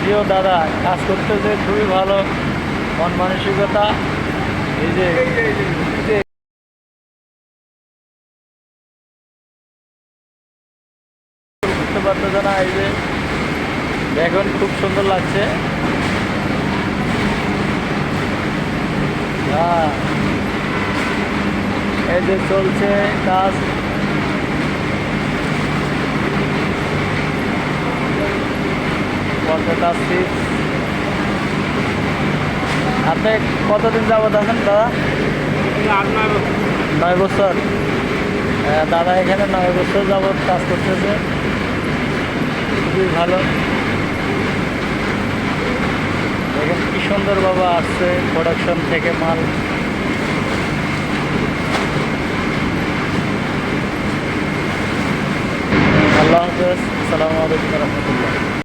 প্রিয় দাদা কাজ করতেছে খুবই ভালো মন মানসিকতা। এই যে বুঝতে পারতেছে না, এই যে এখন খুব সুন্দর লাগছে। হ্যাঁ, এই যে চলছে কাজ। কতটা সিট। আপনি কতদিন যাবত আছেন দাদা? 9 বছর। দাদা এখানে 9 বছর যাবত কাজ করতেছে, খুবই ভালো। দেখেন কি সুন্দর বাবা আসছে প্রোডাকশন থেকে মাল। আল্লাহ হাফেজ, আসসালামু আলাইকুম রহমতুল্লাহ।